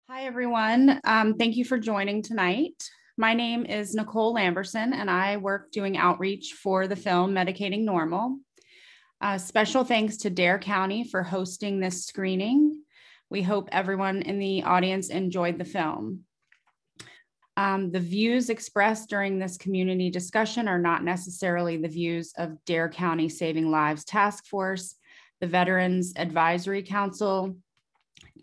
Hi, everyone. Thank you for joining tonight. My name is Nicole Lamberson, and I work doing outreach for the film Medicating Normal. Special thanks to Dare County for hosting this screening. We hope everyone in the audience enjoyed the film. The views expressed during this community discussion are not necessarily the views of Dare County Saving Lives Task Force, the Veterans Advisory Council,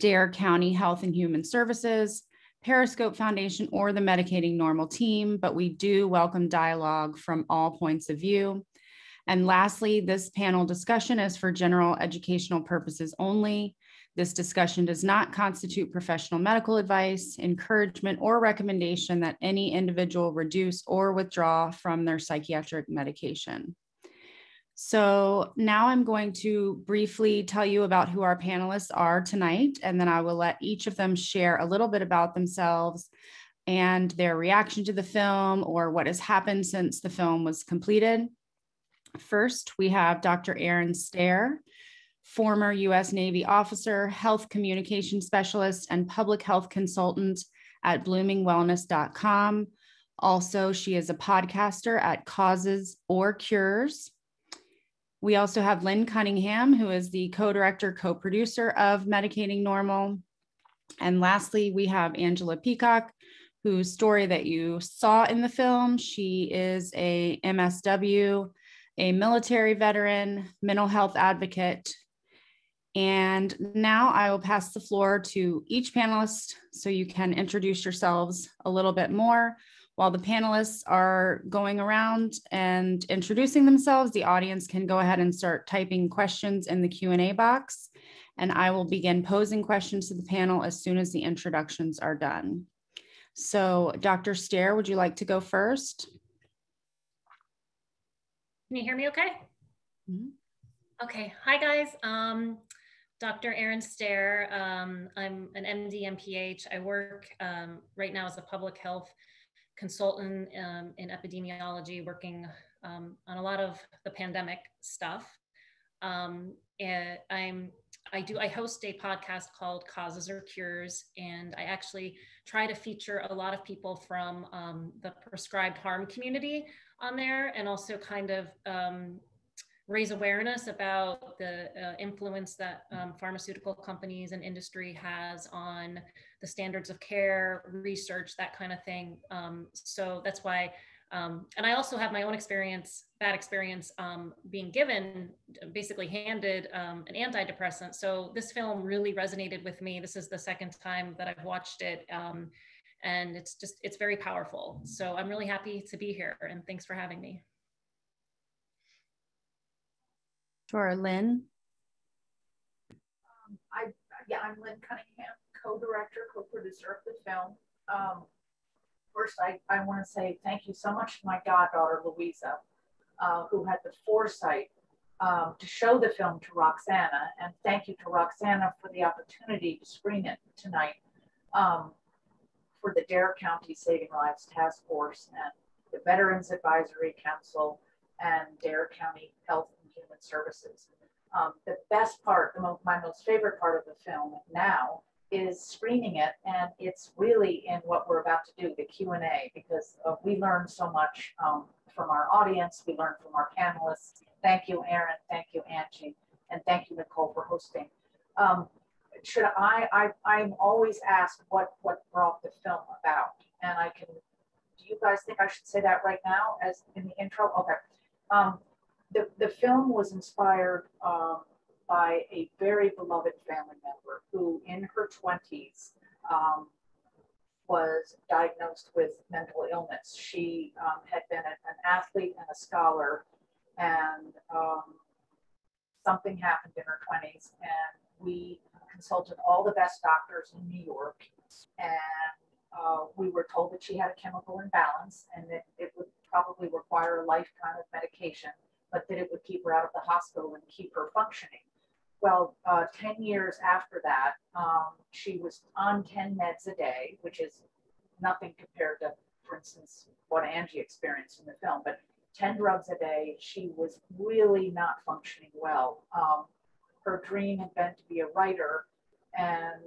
Dare County Health and Human Services, Periscope Foundation, or the Medicating Normal team, but we do welcome dialogue from all points of view. And lastly, this panel discussion is for general educational purposes only. This discussion does not constitute professional medical advice, encouragement, or recommendation that any individual reduce or withdraw from their psychiatric medication. So now I'm going to briefly tell you about who our panelists are tonight, and then I will let each of them share a little bit about themselves and their reaction to the film or what has happened since the film was completed. First, we have Dr. Erin Stair, former U.S. Navy officer, health communication specialist, and public health consultant at bloomingwellness.com. Also, she is a podcaster at Causes or Cures. We also have Lynn Cunningham, who is the co-director, co-producer of Medicating Normal. And lastly, we have Angela Peacock, whose story that you saw in the film. She is a MSW, a military veteran, mental health advocate. And now I will pass the floor to each panelist so you can introduce yourselves a little bit more. While the panelists are going around and introducing themselves, the audience can go ahead and start typing questions in the Q&A box, and I will begin posing questions to the panel as soon as the introductions are done. So, Dr. Stair, would you like to go first? Can you hear me okay? Mm-hmm. Okay, hi guys. Dr. Erin Stair. I'm an MD, MPH. I work right now as a public health consultant in epidemiology, working on a lot of the pandemic stuff. And I host a podcast called Causes or Cures, and I actually try to feature a lot of people from the prescribed harm community on there, and also kind of raise awareness about the influence that pharmaceutical companies and industry has on the standards of care, research, that kind of thing. So that's why, and I also have my own experience, bad experience, being given, basically handed an antidepressant. So this film really resonated with me. This is the second time that I've watched it. And it's very powerful. So I'm really happy to be here, and thanks for having me. Sure, Lynn. I'm Lynn Cunningham, co-director, co-producer of the film. First, I want to say thank you so much to my goddaughter, Louisa, who had the foresight to show the film to Roxana. And thank you to Roxana for the opportunity to screen it tonight for the Dare County Saving Lives Task Force and the Veterans Advisory Council and Dare County Health and Human Services. The best part, my most favorite part of the film now is screening it, and it's really in what we're about to do, the Q&A, because we learn so much from our audience, we learn from our panelists. Thank you, Erin, thank you, Angie, and thank you, Nicole, for hosting. I'm always asked what brought the film about, and do you guys think I should say that right now as in the intro? Okay. The film was inspired by a very beloved family member who in her 20s was diagnosed with mental illness. She had been an athlete and a scholar, and something happened in her 20s, and we consulted all the best doctors in New York, and we were told that she had a chemical imbalance and that it would probably require a lifetime of medication, but that it would keep her out of the hospital and keep her functioning. Well, 10 years after that, she was on 10 meds a day, which is nothing compared to, for instance, what Angie experienced in the film, but 10 drugs a day. She was really not functioning well. Her dream had been to be a writer, and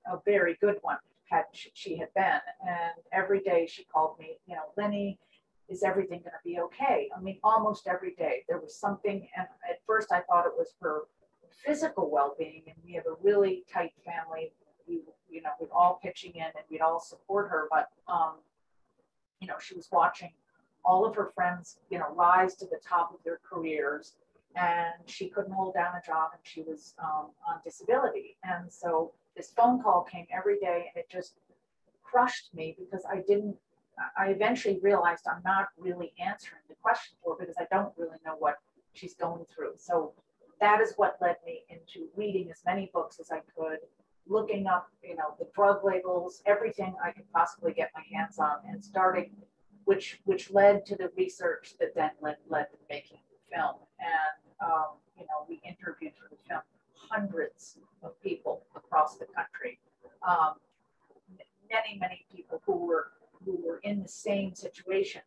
a very good one had she had been. And every day she called me, you know, Lenny, is everything going to be okay? I mean, almost every day there was something. And at first I thought it was her physical well-being, and we have a really tight family. You know, we'd all pitching in and we'd all support her, but you know, she was watching all of her friends, you know, rise to the top of their careers, and she couldn't hold down a job, and she was on disability. And so this phone call came every day, and it just crushed me, because I eventually realized I'm not really answering the question for her, because I don't really know what she's going through. So that is what led me into reading as many books as I could, looking up, you know, the drug labels, everything I could possibly get my hands on, and starting, which led to the research that then led to making the film. And you know, we interviewed for the film hundreds of people across the country, many people who were in the same situation,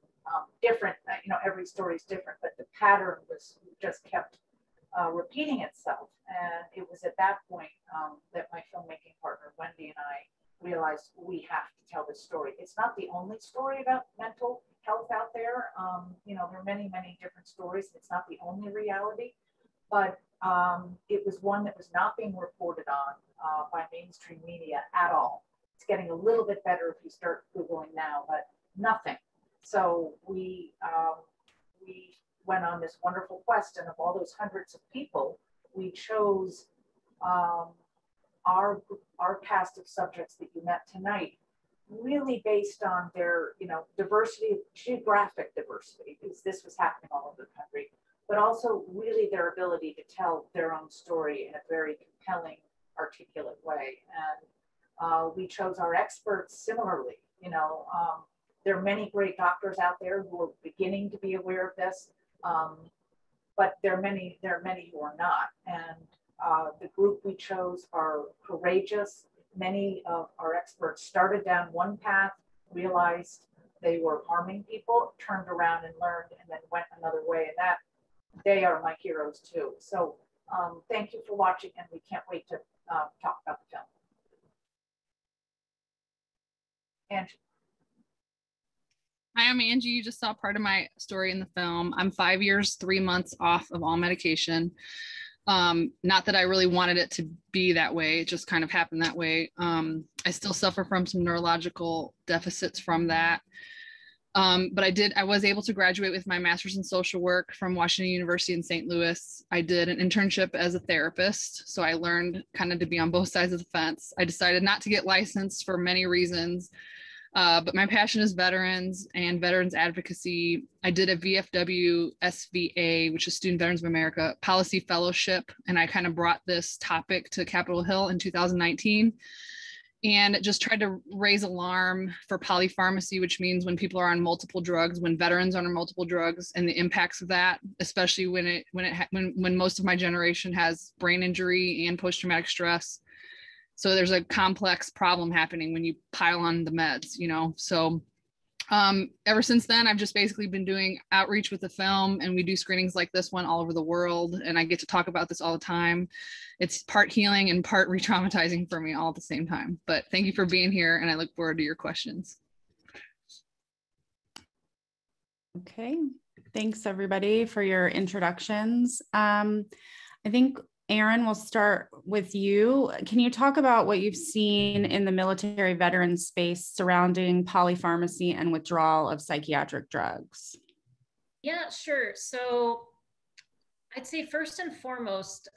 different. You know, every story is different, but the pattern was just kept repeating itself. And it was at that point that my filmmaking partner, Wendy, and I realized we have to tell this story. It's not the only story about mental health out there. You know, there are many different stories. It's not the only reality, but it was one that was not being reported on by mainstream media at all. It's getting a little bit better if you start Googling now, but nothing. So we went on this wonderful quest, and of all those hundreds of people, we chose our cast of subjects that you met tonight, really based on their, you know, diversity, geographic diversity, because this was happening all over the country, but also really their ability to tell their own story in a very compelling, articulate way. And we chose our experts similarly. You know, there are many great doctors out there who are beginning to be aware of this, but there are many who are not. And the group we chose are courageous. Many of our experts started down one path, realized they were harming people, turned around and learned, and then went another way. And that they are my heroes too. So thank you for watching, and we can't wait to talk about the film. Angie. Hi, I'm Angie. You just saw part of my story in the film. I'm 5 years, 3 months off of all medication. Not that I really wanted it to be that way. It just kind of happened that way. I still suffer from some neurological deficits from that. But I was able to graduate with my master's in social work from Washington University in St. Louis. I did an internship as a therapist, so I learned kind of to be on both sides of the fence. I decided not to get licensed for many reasons, but my passion is veterans and veterans advocacy. I did a VFW SVA, which is Student Veterans of America Policy Fellowship, and I kind of brought this topic to Capitol Hill in 2019. And just tried to raise alarm for polypharmacy, which means when people are on multiple drugs, when veterans are on multiple drugs, and the impacts of that, especially when most of my generation has brain injury and post-traumatic stress. So there's a complex problem happening when you pile on the meds, you know. So ever since then, I've just basically been doing outreach with the film, and we do screenings like this one all over the world. And I get to talk about this all the time. It's part healing and part re-traumatizing for me all at the same time. But thank you for being here, and I look forward to your questions. Okay, thanks everybody for your introductions. I think Erin, we'll start with you. Can you talk about what you've seen in the military veteran space surrounding polypharmacy and withdrawal of psychiatric drugs? Yeah, sure. So I'd say first and foremost,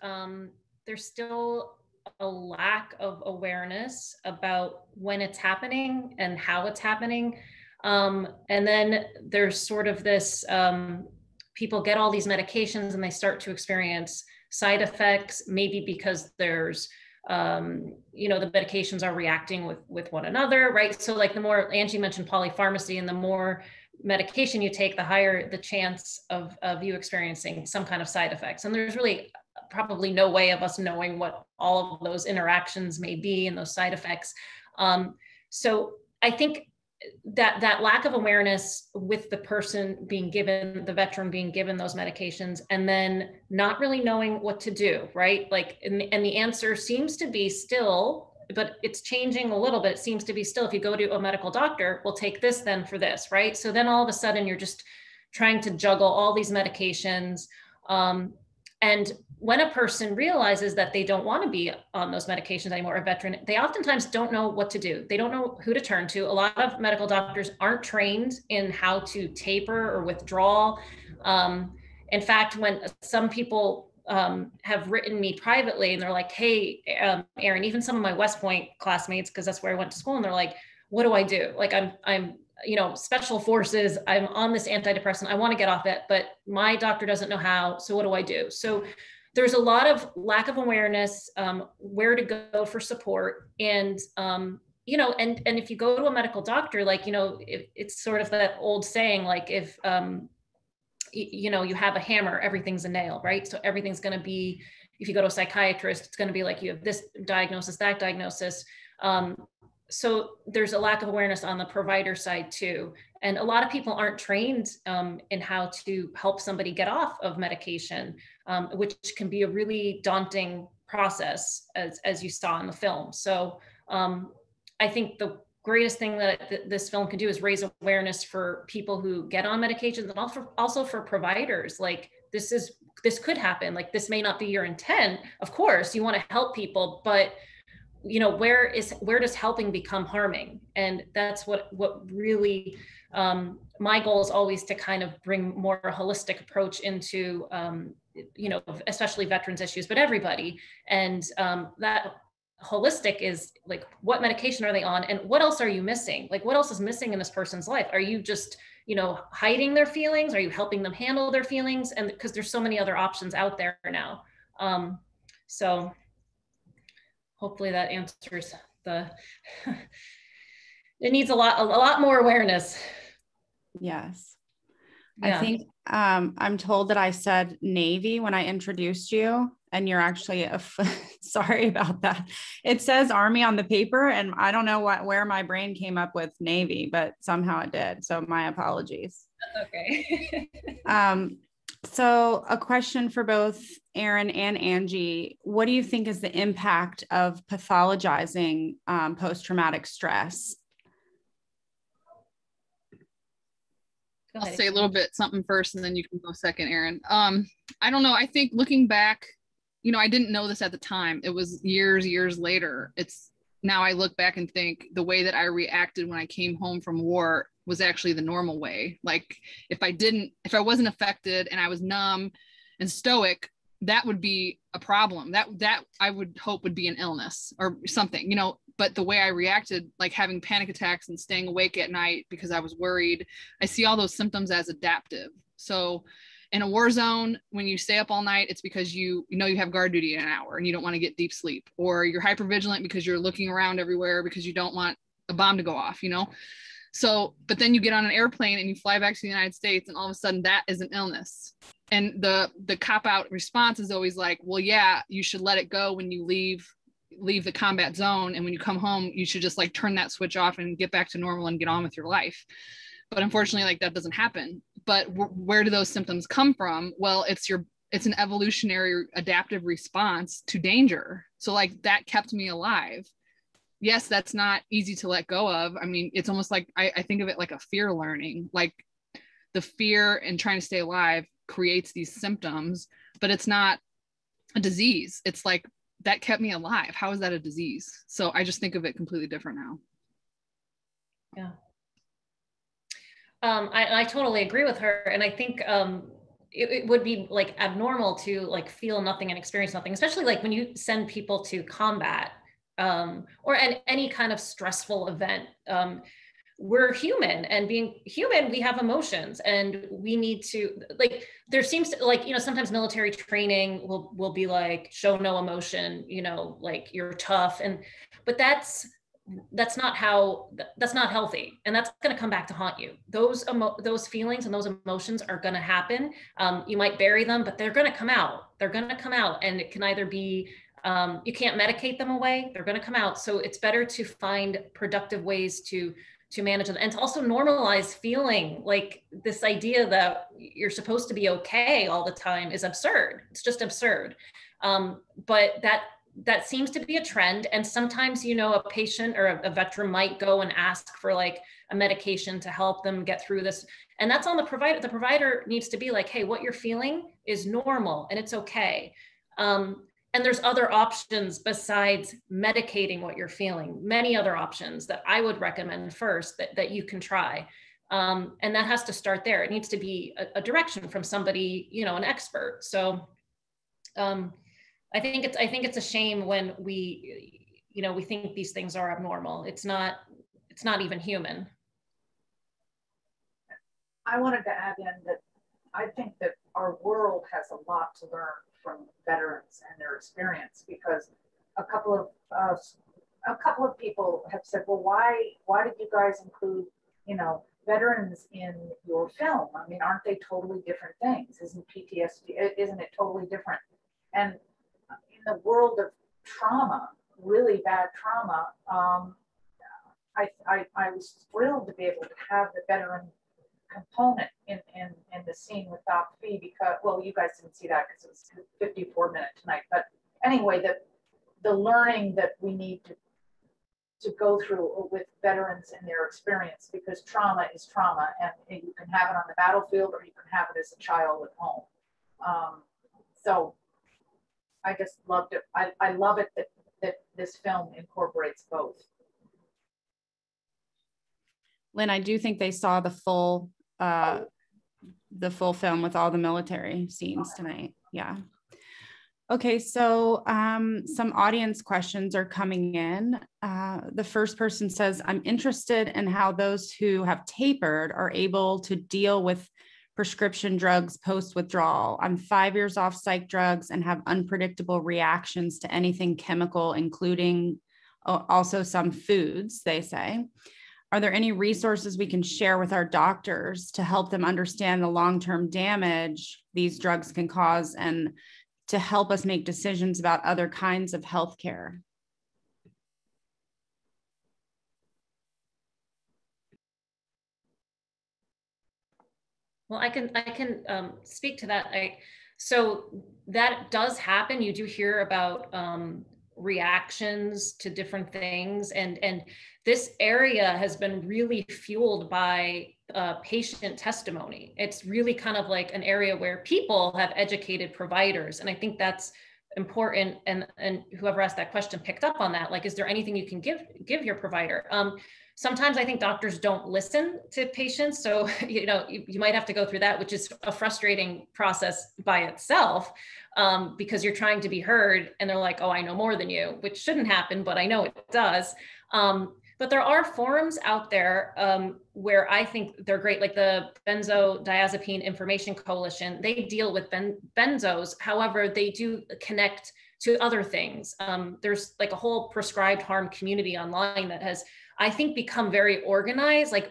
there's still a lack of awareness about when it's happening and how it's happening. And then there's sort of this, people get all these medications and they start to experience side effects, maybe because there's, you know, the medications are reacting with one another, right? So like the more, Angie mentioned polypharmacy, and the more medication you take, the higher the chance of you experiencing some kind of side effects. And there's really probably no way of us knowing what all of those interactions may be and those side effects. So I think that lack of awareness with the person being given, the veteran being given those medications, and then not really knowing what to do, right? Like, and the answer seems to be still, but it's changing a little bit. It seems to be still, if you go to a medical doctor, we'll take this then for this, right? So then all of a sudden you're just trying to juggle all these medications. And when a person realizes that they don't want to be on those medications anymore, a veteran, they oftentimes don't know what to do. They don't know who to turn to. A lot of medical doctors aren't trained in how to taper or withdraw. In fact, when some people have written me privately and they're like, hey, Erin, even some of my West Point classmates, because that's where I went to school, and they're like, what do I do? Like I'm special forces, I'm on this antidepressant, I want to get off it, but my doctor doesn't know how. So what do I do? So there's a lot of lack of awareness, where to go for support. And, and if you go to a medical doctor, like, it's sort of that old saying, like if, you have a hammer, everything's a nail, right? So everything's going to be, if you go to a psychiatrist, it's going to be like, you have this diagnosis, that diagnosis. So there's a lack of awareness on the provider side too. And a lot of people aren't trained in how to help somebody get off of medication, which can be a really daunting process, as you saw in the film. So I think the greatest thing that this film can do is raise awareness for people who get on medications, and also for providers. Like this could happen. Like this may not be your intent. Of course, you want to help people, but where does helping become harming? And that's what really, my goal is always to kind of bring more holistic approach into, especially veterans issues, but everybody. And that holistic is like, what medication are they on? And what else are you missing? Like, what else is missing in this person's life? Are you just, hiding their feelings? Are you helping them handle their feelings? And because there's so many other options out there now. So hopefully that answers it needs a lot more awareness. Yes. Yeah. I think I'm told that I said Navy when I introduced you, and you're actually sorry about that. It says Army on the paper, and I don't know where my brain came up with Navy, but somehow it did. So my apologies. That's okay. So a question for both Erin and Angie: what do you think is the impact of pathologizing post-traumatic stress? I'll say a little bit something first, and then you can go second, Erin. I don't know. I think looking back, I didn't know this at the time. It was years later. Now I look back and think the way that I reacted when I came home from war was actually the normal way. Like if I wasn't affected and I was numb and stoic, that would be a problem. That I would hope would be an illness or something, but the way I reacted, like having panic attacks and staying awake at night because I was worried, I see all those symptoms as adaptive. So in a war zone, when you stay up all night, it's because you have guard duty in an hour and you don't want to get deep sleep, or you're hypervigilant because you're looking around everywhere because you don't want a bomb to go off, So, but then you get on an airplane and you fly back to the United States, and all of a sudden that is an illness. And the cop-out response is always like, well, yeah, you should let it go when you leave the combat zone. And when you come home, you should just like turn that switch off and get back to normal and get on with your life. But unfortunately, like that doesn't happen. But where do those symptoms come from? Well, it's an evolutionary adaptive response to danger. So like that kept me alive. Yes, that's not easy to let go of. I mean, it's almost like I think of it like a fear learning, like the fear and trying to stay alive creates these symptoms, but it's not a disease. It's like that kept me alive. How is that a disease? So I just think of it completely different now. Yeah. I totally agree with her. And I think it would be like abnormal to like feel nothing and experience nothing, especially like when you send people to combat or any kind of stressful event. We're human, and being human, we have emotions, and we need to like, there seems to like, sometimes military training will be like, show no emotion, like you're tough. But that's not healthy. And that's going to come back to haunt you. Those feelings and those emotions are going to happen. You might bury them, but they're going to come out. And it can either be, you can't medicate them away. They're going to come out. So it's better to find productive ways to manage them, and to also normalize feeling. Like this idea that you're supposed to be okay all the time is absurd. It's just absurd. But that seems to be a trend. And sometimes, you know, a patient or a veteran might go and ask for like a medication to help them get through this. And that's on the provider. The provider needs to be like, hey, what you're feeling is normal and it's okay. And there's other options besides medicating what you're feeling, many other options that I would recommend first that you can try. And that has to start there. It needs to be a direction from somebody, you know, an expert. So I think it's a shame when we, you know, we think these things are abnormal. It's not even human. I wanted to add in that I think that our world has a lot to learn from veterans and their experience, because a couple of people have said, well, why did you guys include, you know, veterans in your film? I mean, aren't they totally different things? Isn't isn't it totally different? And in the world of trauma, really bad trauma, I was thrilled to be able to have the veteran component in the scene with Doc Fee, because, well, you guys didn't see that because it was 54 minutes tonight. But anyway, the learning that we need to go through with veterans and their experience, because trauma is trauma, and you can have it on the battlefield or you can have it as a child at home. So I just loved it. I love it that this film incorporates both. Lynn, I do think they saw the full film with all the military scenes tonight. Yeah. Okay, so some audience questions are coming in. The first person says, I'm interested in how those who have tapered are able to deal with prescription drugs post-withdrawal. I'm 5 years off psych drugs and have unpredictable reactions to anything chemical, including also some foods, they say. Are there any resources we can share with our doctors to help them understand the long-term damage these drugs can cause and to help us make decisions about other kinds of healthcare? Well, I can speak to that. So that does happen. You do hear about reactions to different things, and this area has been really fueled by patient testimony. It's really kind of like an area where people have educated providers, and I think that's important. And whoever asked that question picked up on that. Like, is there anything you can give your provider? Sometimes I think doctors don't listen to patients. So, you know, you might have to go through that, which is a frustrating process by itself, because you're trying to be heard and they're like, oh, I know more than you, which shouldn't happen, but I know it does. But there are forums out there where I think they're great, like the Benzodiazepine Information Coalition. They deal with benzos. However, they do connect to other things. There's like a whole prescribed harm community online that has, I think, become very organized, like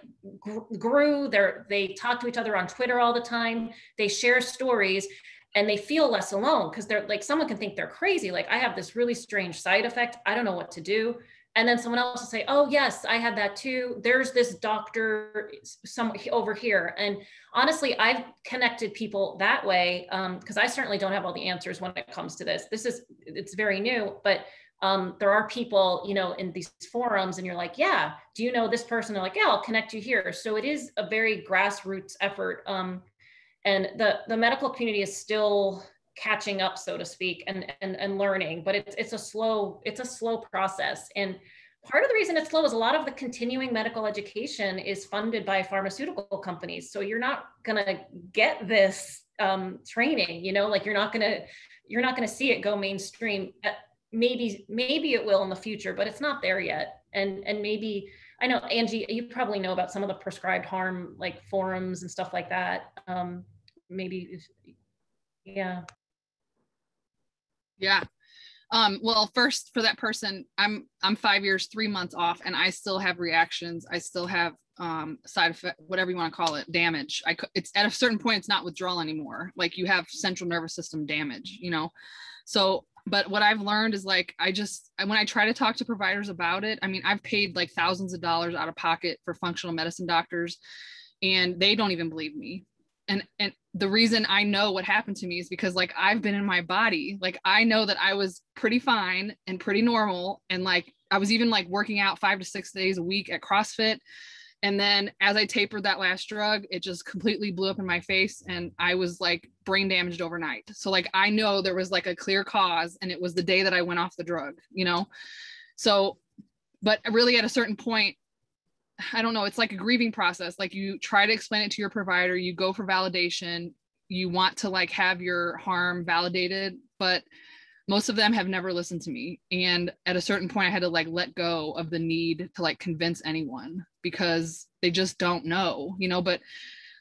grew. They talk to each other on Twitter all the time. They share stories and they feel less alone, because they're like, someone can think they're crazy. Like, I have this really strange side effect. I don't know what to do. And then someone else will say, oh yes, I had that too. There's this doctor over here. And honestly, I've connected people that way, because I certainly don't have all the answers when it comes to this. It's very new, but there are people, you know, in these forums, and you're like, yeah, do you know this person? They're like, yeah, I'll connect you here. So it is a very grassroots effort. And the medical community is still catching up, so to speak, and learning, but it's a slow process. And part of the reason it's slow is a lot of the continuing medical education is funded by pharmaceutical companies. So you're not gonna get this training, you know, like you're not gonna see it go mainstream. Maybe it will in the future, but it's not there yet. And maybe, I know, Angie, you probably know about some of the prescribed harm, like forums and stuff like that. Maybe, yeah. Yeah. Well, first, for that person, I'm 5 years, 3 months off, and I still have reactions. I still have side effect, whatever you want to call it, damage. It's at a certain point, it's not withdrawal anymore. Like, you have central nervous system damage, you know? So, but what I've learned is, like, when I try to talk to providers about it, I mean, I've paid like thousands of dollars out of pocket for functional medicine doctors, and they don't even believe me. and the reason I know what happened to me is because like I've been in my body. Like I know that I was pretty fine and pretty normal. And like I was even like working out 5 to 6 days a week at CrossFit. And then as I tapered that last drug, it just completely blew up in my face and I was like brain damaged overnight. So like I know there was like a clear cause, and it was the day that I went off the drug, you know? So, but really at a certain point, I don't know, it's like a grieving process. Like you try to explain it to your provider, you go for validation, you want to like have your harm validated, but most of them have never listened to me. And at a certain point I had to like let go of the need to like convince anyone because they just don't know, you know. But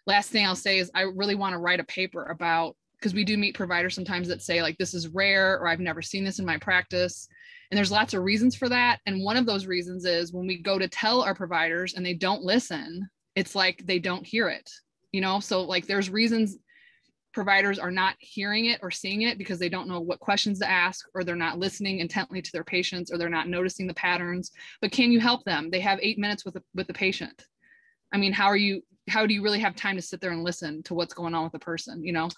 last thing I'll say is I really want to write a paper about, because we do meet providers sometimes that say like, this is rare, or I've never seen this in my practice. And there's lots of reasons for that. And one of those reasons is when we go to tell our providers and they don't listen, it's like they don't hear it, you know? So like there's reasons providers are not hearing it or seeing it because they don't know what questions to ask, or they're not listening intently to their patients, or they're not noticing the patterns. But can you help them? They have 8 minutes with the patient. I mean, how do you really have time to sit there and listen to what's going on with the person, you know?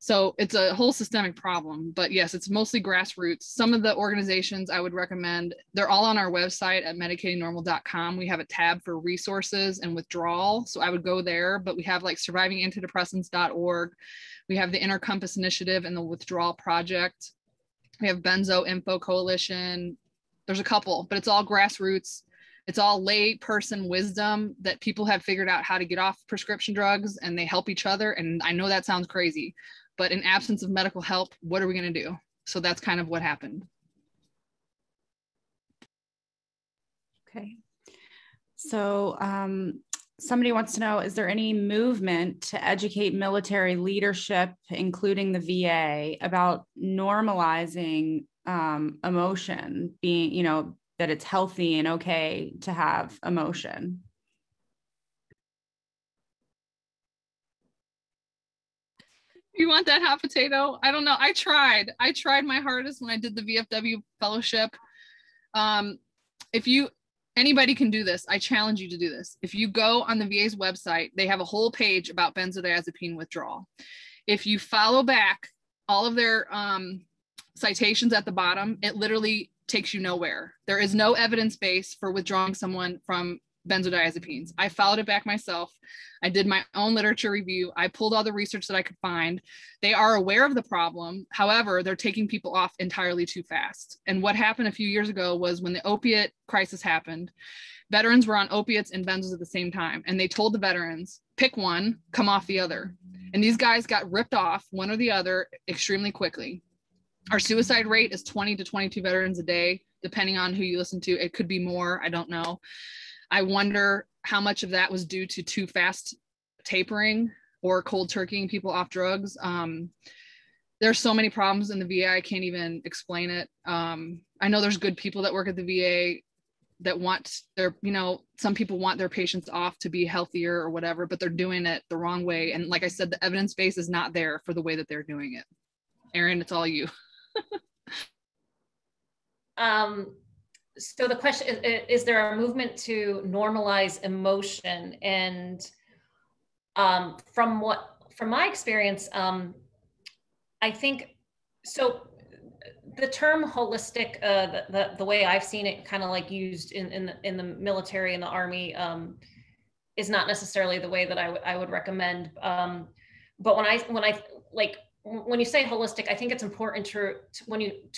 So it's a whole systemic problem, but yes, it's mostly grassroots. Some of the organizations I would recommend, they're all on our website at medicatingnormal.com. We have a tab for resources and withdrawal. So I would go there, but we have like survivingantidepressants.org. We have the Inner Compass Initiative and the Withdrawal Project. We have Benzo Info Coalition. There's a couple, but it's all grassroots. It's all lay person wisdom that people have figured out how to get off prescription drugs, and they help each other. And I know that sounds crazy, but in absence of medical help, what are we going to do? So that's kind of what happened. Okay. So somebody wants to know, is there any movement to educate military leadership, including the VA, about normalizing emotion, being, you know, that it's healthy and okay to have emotion? You want that hot potato? I don't know. I tried my hardest when I did the VFW fellowship. Anybody can do this. I challenge you to do this. If you go on the VA's website, they have a whole page about benzodiazepine withdrawal. If you follow back all of their citations at the bottom, it literally takes you nowhere. There is no evidence base for withdrawing someone from benzodiazepines. I followed it back myself. I did my own literature review. I pulled all the research that I could find. They are aware of the problem. However, they're taking people off entirely too fast. And what happened a few years ago was when the opiate crisis happened, veterans were on opiates and benzos at the same time. And they told the veterans, pick one, come off the other. And these guys got ripped off, one or the other, extremely quickly. Our suicide rate is 20 to 22 veterans a day, depending on who you listen to. It could be more, I don't know. I wonder how much of that was due to too fast tapering or cold turkeying people off drugs. There's so many problems in the VA, I can't even explain it. I know there's good people that work at the VA that want their, you know, some people want their patients off to be healthier or whatever, but they're doing it the wrong way. And like I said, the evidence base is not there for the way that they're doing it. Erin, it's all you. So the question is there a movement to normalize emotion? And from my experience, I think, so the term holistic, the way I've seen it kind of like used in the military and the Army is not necessarily the way that I would recommend. But when you say holistic, I think it's important to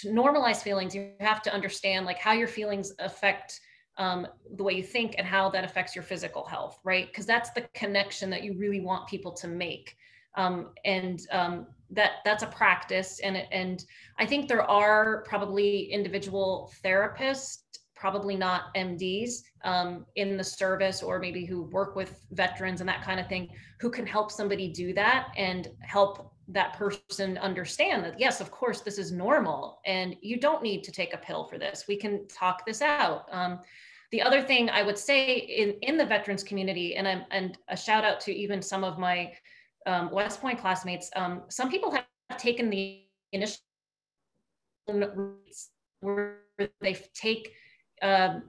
normalize feelings, you have to understand like how your feelings affect the way you think and how that affects your physical health, right? Because that's the connection that you really want people to make. That's a practice. And I think there are probably individual therapists, probably not MDs in the service, or maybe who work with veterans and that kind of thing, who can help somebody do that and help that person understand that, yes, of course, this is normal and you don't need to take a pill for this. We can talk this out. The other thing I would say in the veterans community, and a shout out to even some of my West Point classmates, some people have taken the initial routes where they take a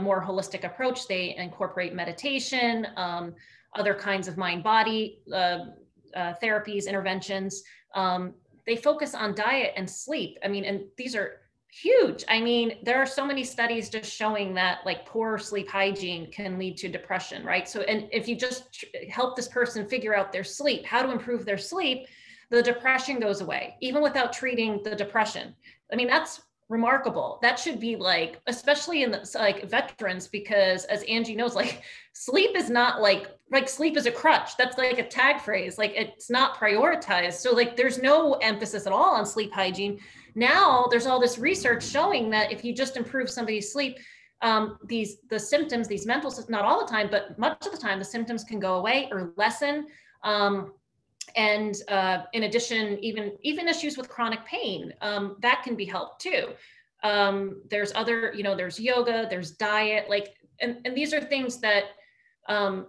more holistic approach. They incorporate meditation, other kinds of mind-body therapies, interventions, they focus on diet and sleep. I mean, and these are huge. I mean, there are so many studies just showing that like poor sleep hygiene can lead to depression, right? So, and if you just help this person figure out their sleep, how to improve their sleep, the depression goes away, even without treating the depression. I mean, that's remarkable. That should be like, especially in the, like veterans, because as Angie knows, like sleep is not like sleep is a crutch. That's like a tag phrase. Like it's not prioritized. So like there's no emphasis at all on sleep hygiene. Now there's all this research showing that if you just improve somebody's sleep, the symptoms, these mental, not all the time, but much of the time, the symptoms can go away or lessen. And in addition, even issues with chronic pain, that can be helped too. There's other, there's yoga, there's diet, like, and these are things that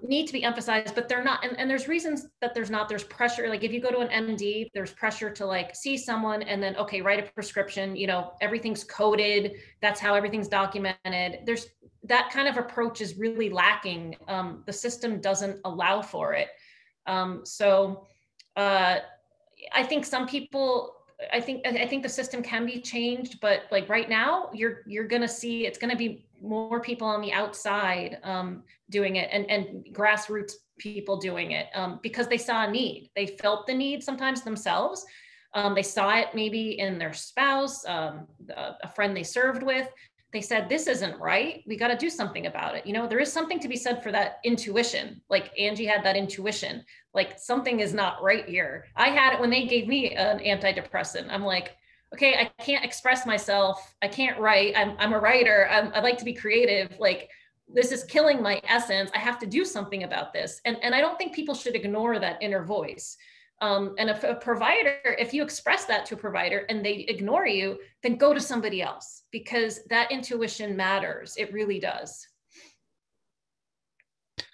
need to be emphasized, but they're not, and there's reasons that there's pressure. Like if you go to an MD, there's pressure to like see someone and then, okay, write a prescription, everything's coded. That's how everything's documented. There's that kind of approach is really lacking. The system doesn't allow for it. I think some people, I think the system can be changed, but like right now you're going to see, it's going to be more people on the outside doing it and grassroots people doing it because they saw a need. They felt the need sometimes themselves. They saw it maybe in their spouse, a friend they served with. They said, this isn't right. We got to do something about it. There is something to be said for that intuition. Like Angie had that intuition, like something is not right here. I had it when they gave me an antidepressant. I'm like, okay, I can't express myself. I can't write. I'm a writer. I like to be creative. Like this is killing my essence. I have to do something about this. And I don't think people should ignore that inner voice. And if a provider, if you express that to a provider and they ignore you, then go to somebody else because that intuition matters. It really does.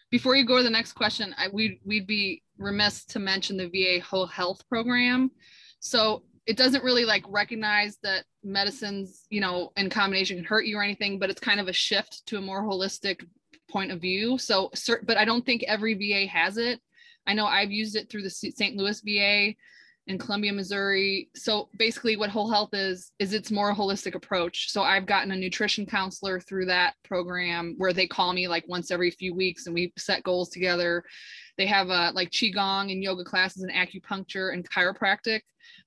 Before you go to the next question, we'd be remiss to mention the VA whole health program. So it doesn't really like recognize that medicines, in combination can hurt you or anything, but it's kind of a shift to a more holistic point of view. So, but I don't think every VA has it. I know I've used it through the St. Louis VA in Columbia, Missouri. So basically what whole health is it's more a holistic approach. So I've gotten a nutrition counselor through that program where they call me like once every few weeks and we set goals together. They have like Qigong and yoga classes and acupuncture and chiropractic,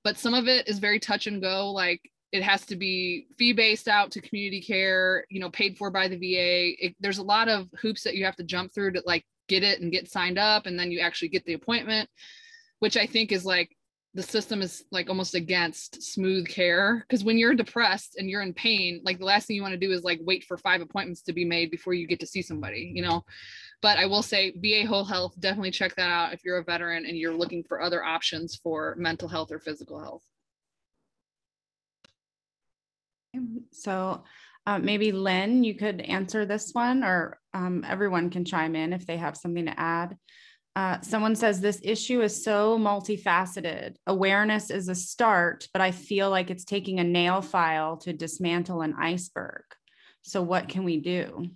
but some of it is very touch and go. Like it has to be fee-based out to community care, paid for by the VA. There's a lot of hoops that you have to jump through to like get it and get signed up. And then you actually get the appointment, which I think is like, the system is like almost against smooth care. Because when you're depressed and you're in pain, like the last thing you want to do is like wait for 5 appointments to be made before you get to see somebody, But I will say VA Whole Health, definitely check that out if you're a veteran and you're looking for other options for mental health or physical health. So maybe Lynn, you could answer this one, or everyone can chime in if they have something to add. Someone says this issue is so multifaceted. Awareness is a start, but I feel like it's taking a nail file to dismantle an iceberg. So what can we do?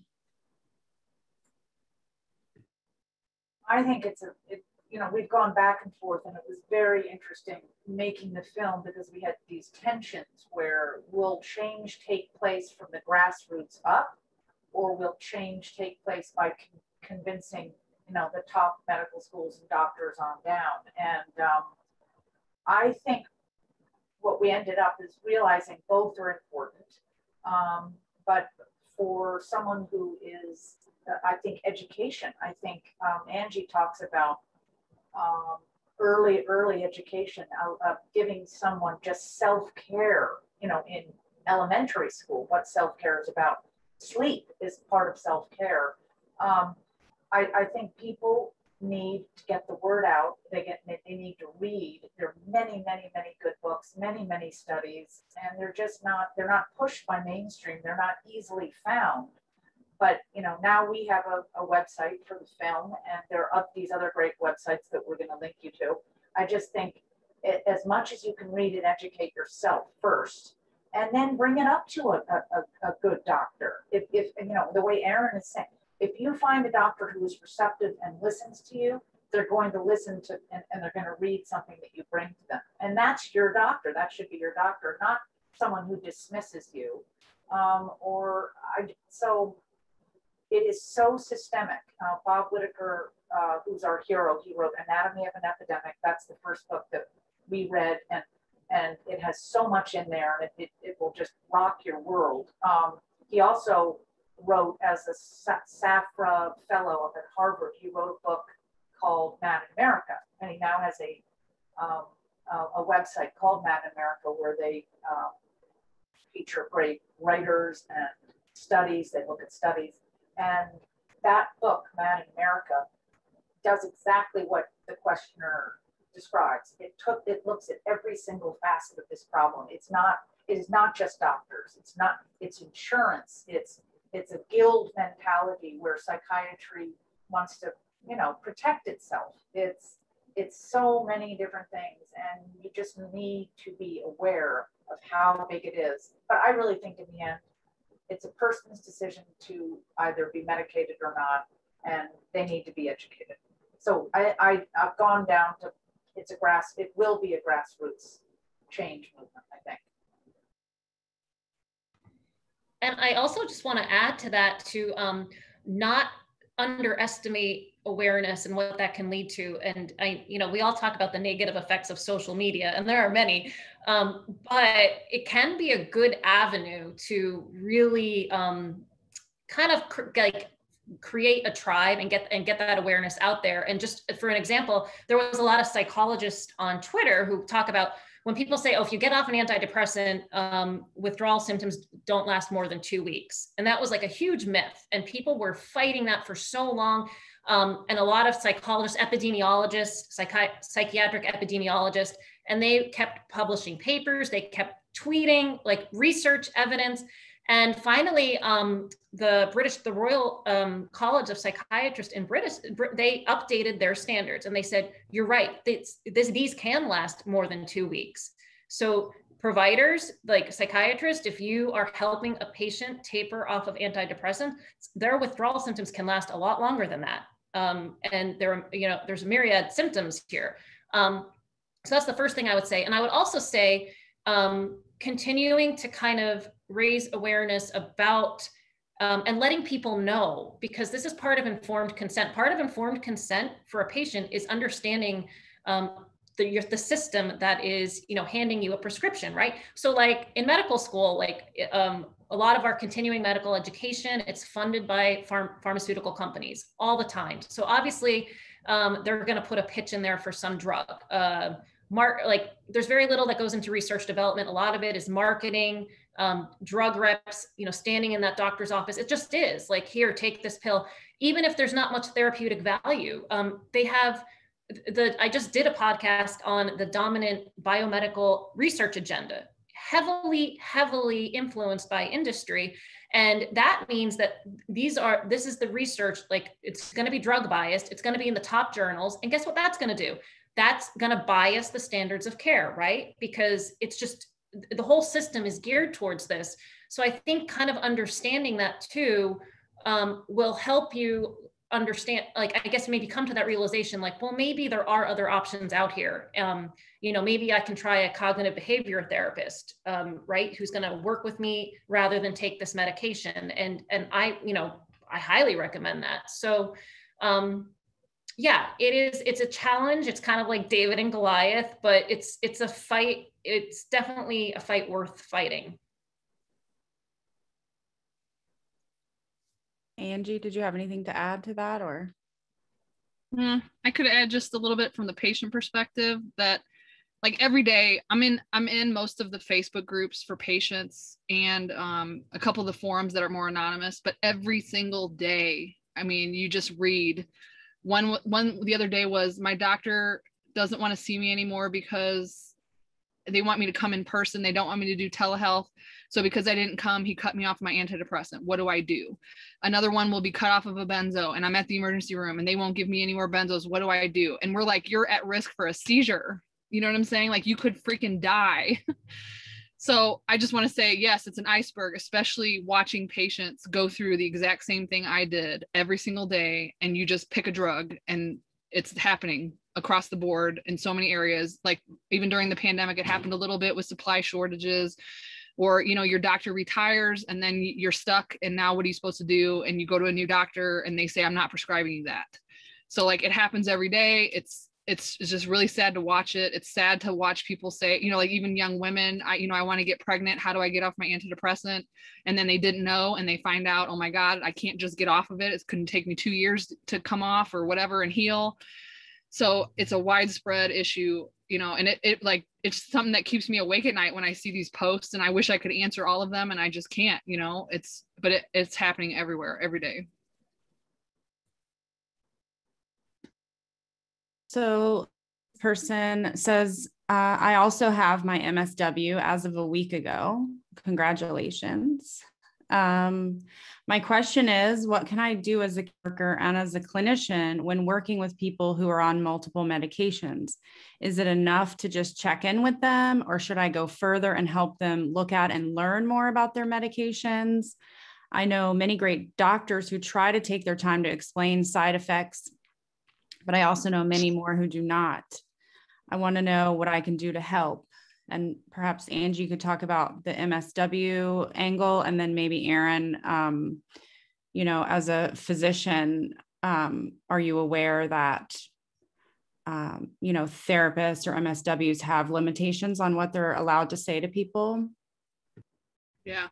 I think we've gone back and forth, and it was very interesting making the film because we had these tensions where will change take place from the grassroots up, or will change take place by convincing the top medical schools and doctors on down. And I think what we ended up is realizing both are important. But for someone who is, I think education, Angie talks about early education of giving someone just self-care, in elementary school, what self-care is about. Sleep is part of self-care. I think people need to get the word out. They need to read. There are many, many, many good books, many, many studies, and they're not pushed by mainstream. They're not easily found. But now we have a website for the film, and there are these other great websites that we're going to link you to. I just think as much as you can read and educate yourself first, and then bring it up to a good doctor. If the way Erin is saying, if you find a doctor who is receptive and listens to you, they're going to listen to, and they're going to read something that you bring to them. And that's your doctor. That should be your doctor, not someone who dismisses you. So it is so systemic. Bob Whitaker, who's our hero, he wrote Anatomy of an Epidemic. That's the first book that we read, and it has so much in there, and it will just rock your world. He also wrote, as a SAFRA fellow up at Harvard, he wrote a book called Mad in America, and he now has a website called Mad in America, where they feature great writers and studies. They look at studies, and that book, Mad in America, does exactly what the questioner describes. It looks at every single facet of this problem. It is not just doctors. It's insurance. It's a guild mentality where psychiatry wants to, protect itself. It's so many different things, and you just need to be aware of how big it is. But I really think in the end, it's a person's decision to either be medicated or not, and they need to be educated. So I've gone down to, it will be a grassroots change movement, I think. And I also just want to add to that to not underestimate awareness and what that can lead to. And we all talk about the negative effects of social media, and there are many, but it can be a good avenue to really kind of create a tribe and get that awareness out there. And just for an example, there was a lot of psychologists on Twitter who talk about when people say, oh, if you get off an antidepressant, withdrawal symptoms don't last more than 2 weeks. And that was like a huge myth. And people were fighting that for so long. And a lot of psychologists, epidemiologists, psychiatric epidemiologists, and they kept publishing papers. They kept tweeting like research evidence. And finally, the Royal College of Psychiatrists in they updated their standards, and they said, you're right, these can last more than 2 weeks. So providers, like psychiatrists, if you are helping a patient taper off of antidepressants, their withdrawal symptoms can last a lot longer than that. And there's a myriad symptoms here. So that's the first thing I would say. And I would also say, continuing to kind of raise awareness about and letting people know, because this is part of informed consent. Part of informed consent for a patient is understanding the system that is, handing you a prescription, right? So like in medical school, a lot of our continuing medical education, it's funded by pharmaceutical companies all the time. So obviously they're going to put a pitch in there for some drug. There's very little that goes into research development. A lot of it is marketing, drug reps, standing in that doctor's office. It just is like, here, take this pill. Even if there's not much therapeutic value, they have I just did a podcast on the dominant biomedical research agenda, heavily influenced by industry. And that means that this is the research, it's going to be drug biased. It's going to be in the top journals. And guess what that's going to do? That's going to bias the standards of care, right? Because it's just, the whole system is geared towards this. So I think kind of understanding that too will help you understand, I guess maybe come to that realization, well, maybe there are other options out here. Maybe I can try a cognitive behavior therapist, right? Who's going to work with me rather than take this medication. And I highly recommend that. So, yeah, it's a challenge. It's kind of like David and Goliath, but it's a fight. It's definitely a fight worth fighting. Angie, did you have anything to add to that, or? I could add just a little bit from the patient perspective that every day I'm in most of the Facebook groups for patients and a couple of the forums that are more anonymous, but every single day, you just read one the other day was, my doctor doesn't want to see me anymore because they want me to come in person. They don't want me to do telehealth. So because I didn't come, he cut me off my antidepressant. What do I do? Another one will be cut off of a benzo and I'm at the emergency room and they won't give me any more benzos. What do I do? And we're like, you're at risk for a seizure. You know what I'm saying? You could freaking die. So I just want to say, yes, it's an iceberg, especially watching patients go through the exact same thing I did every single day. And you just pick a drug and it's happening across the board in so many areas. Like even during the pandemic, it happened a little bit with supply shortages, or, you know, your doctor retires and then you're stuck. And now what are you supposed to do? And you go to a new doctor and they say, I'm not prescribing you that. So like it happens every day. It's just really sad to watch it. It's sad to watch people say, you know, like even young women, I want to get pregnant. How do I get off my antidepressant? And then they didn't know, and they find out, oh my God, I can't just get off of it. It couldn't take me 2 years to come off or whatever and heal. So it's a widespread issue, you know, and it's something that keeps me awake at night when I see these posts, and I wish I could answer all of them and I just can't, you know, it's happening everywhere, every day. So person says, I also have my MSW as of a week ago. Congratulations. My question is, what can I do as a worker and as a clinician when working with people who are on multiple medications? Is it enough to just check in with them, or should I go further and help them look at and learn more about their medications? I know many great doctors who try to take their time to explain side effects, but I also know many more who do not. I want to know what I can do to help. And perhaps Angie could talk about the MSW angle, and then maybe Erin, you know, as a physician, are you aware that, you know, therapists or MSWs have limitations on what they're allowed to say to people? Yeah.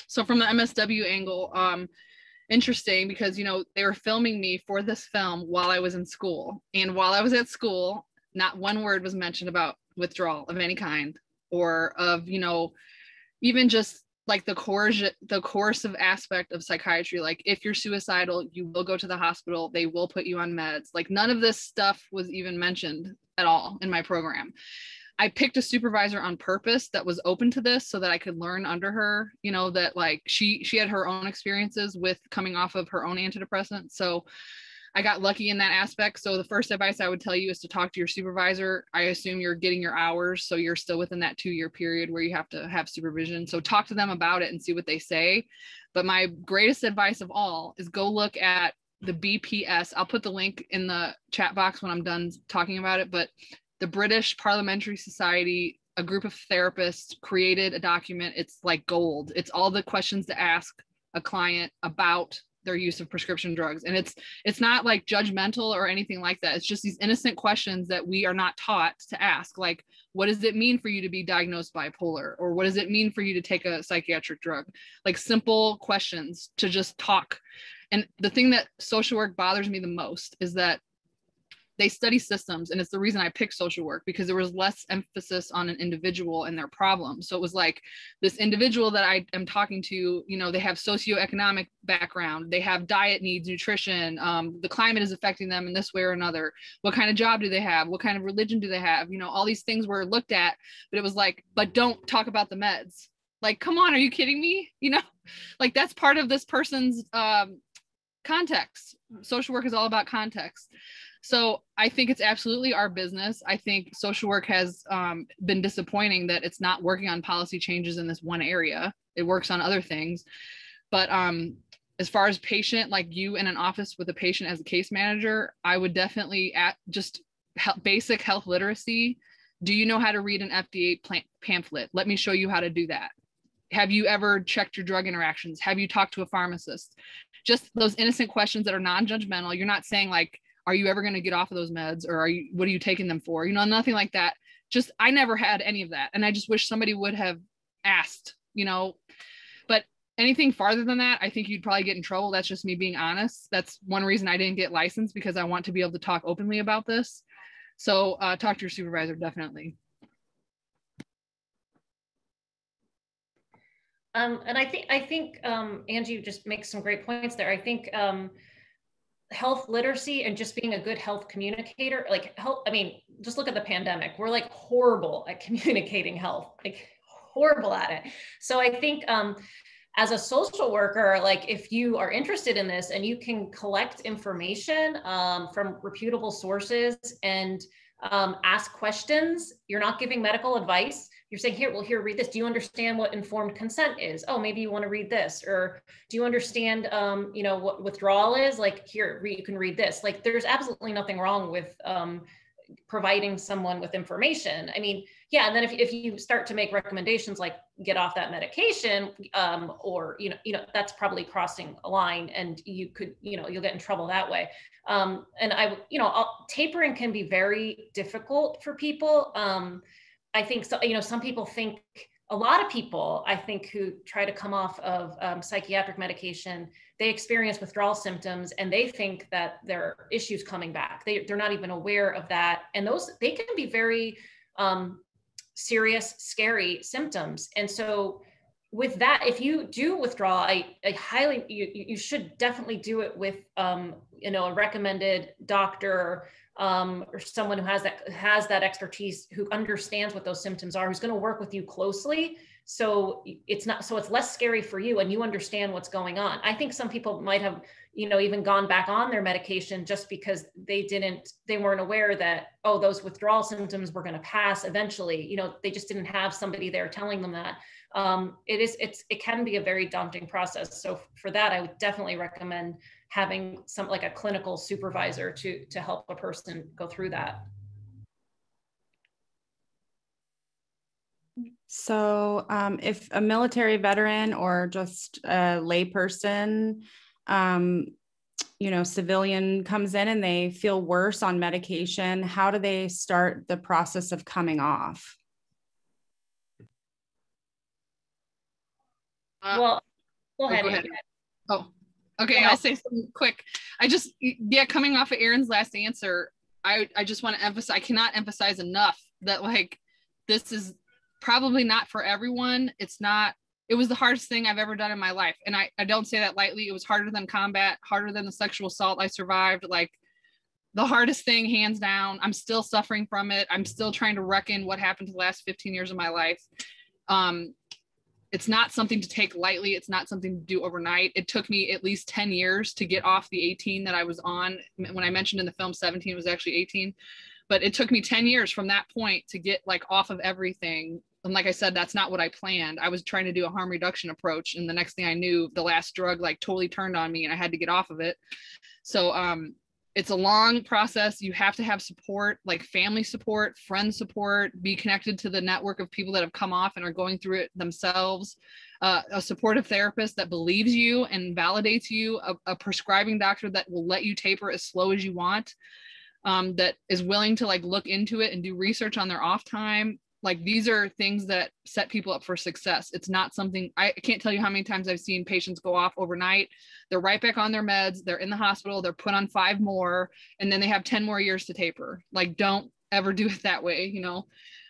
So from the MSW angle, interesting, because, you know, they were filming me for this film while I was in school. And while I was at school, not one word was mentioned about withdrawal of any kind, or of, you know, even just like the coercive aspect of psychiatry. Like if you're suicidal, you will go to the hospital, they will put you on meds. Like none of this stuff was even mentioned at all in my program. I picked a supervisor on purpose that was open to this so that I could learn under her, you know, that like she had her own experiences with coming off of her own antidepressant. So I got lucky in that aspect. So the first advice I would tell you is to talk to your supervisor. I assume you're getting your hours, so you're still within that 2-year period where you have to have supervision. So talk to them about it and see what they say. But my greatest advice of all is go look at the BPS. I'll put the link in the chat box when I'm done talking about it. But the British Parliamentary Society, a group of therapists created a document. It's like gold. It's all the questions to ask a client about their use of prescription drugs. And it's not like judgmental or anything like that. It's just these innocent questions that we are not taught to ask. Like, what does it mean for you to be diagnosed bipolar? Or what does it mean for you to take a psychiatric drug? Like simple questions to just talk. And the thing that social work bothers me the most is that they study systems, and it's the reason I picked social work, because there was less emphasis on an individual and their problem. So it was like this individual that I am talking to, you know, they have socioeconomic background, they have diet needs, nutrition, the climate is affecting them in this way or another. What kind of job do they have? What kind of religion do they have? You know, all these things were looked at, but it was like, but don't talk about the meds. Like, come on, are you kidding me? You know, like that's part of this person's context. Social work is all about context. So I think it's absolutely our business. I think social work has been disappointing that it's not working on policy changes in this one area. It works on other things. But as far as patient, like you in an office with a patient as a case manager, I would definitely just basic health literacy. Do you know how to read an FDA pamphlet? Let me show you how to do that. Have you ever checked your drug interactions? Have you talked to a pharmacist? Just those innocent questions that are non-judgmental. You're not saying like, are you ever going to get off of those meds, or what are you taking them for? You know, nothing like that. Just, I never had any of that. And I just wish somebody would have asked, you know, but anything farther than that, I think you'd probably get in trouble. That's just me being honest. That's one reason I didn't get licensed, because I want to be able to talk openly about this. So talk to your supervisor, definitely. And I think Angie just makes some great points there. I think health literacy and just being a good health communicator, like health, I mean, just look at the pandemic. We're like horrible at communicating health, like horrible at it. So I think as a social worker, like if you are interested in this and you can collect information from reputable sources and ask questions, you're not giving medical advice, you're saying, here, read this. Do you understand what informed consent is? Oh, maybe you want to read this. Or do you understand, what withdrawal is? Like, here, you can read this. Like, there's absolutely nothing wrong with providing someone with information. I mean, yeah. And then if you start to make recommendations like get off that medication, or, that's probably crossing a line, and you could, you'll get in trouble that way. And tapering can be very difficult for people. I think so, some people think, a lot of people, I think, who try to come off of psychiatric medication, they experience withdrawal symptoms and they think that there are issues coming back. They're not even aware of that. And they can be very serious, scary symptoms. And so with that, if you do withdraw, I highly, you should definitely do it with, a recommended doctor, or someone who has that expertise, who understands what those symptoms are, who's going to work with you closely. So it's less scary for you and you understand what's going on. I think some people might have, even gone back on their medication just because they weren't aware that, oh, those withdrawal symptoms were going to pass eventually. They just didn't have somebody there telling them that. It can be a very daunting process. So for that, I would definitely recommend having like a clinical supervisor to help a person go through that. So if a military veteran or just a layperson, civilian comes in and they feel worse on medication, how do they start the process of coming off? Well, go ahead. Oh, okay. I'll say something quick. Coming off of Erin's last answer, I just want to emphasize, I cannot emphasize enough that like, this is probably not for everyone. It was the hardest thing I've ever done in my life. And I don't say that lightly. It was harder than combat, harder than the sexual assault I survived. Like the hardest thing, hands down. I'm still suffering from it. I'm still trying to reckon what happened to the last 15 years of my life. It's not something to take lightly. It's not something to do overnight. It took me at least 10 years to get off the 18 that I was on. When I mentioned in the film 17 was actually 18, but it took me 10 years from that point to get like off of everything. And like I said, that's not what I planned. I was trying to do a harm reduction approach. And the next thing I knew, the last drug like totally turned on me and I had to get off of it. So it's a long process. You have to have support, like family support, friend support, be connected to the network of people that have come off and are going through it themselves, a supportive therapist that believes you and validates you, a prescribing doctor that will let you taper as slow as you want, that is willing to like look into it and do research on their off time. Like these are things that set people up for success. It's not something, I can't tell you how many times I've seen patients go off overnight. They're right back on their meds. They're in the hospital. They're put on 5 more, and then they have 10 more years to taper. Like, don't ever do it that way,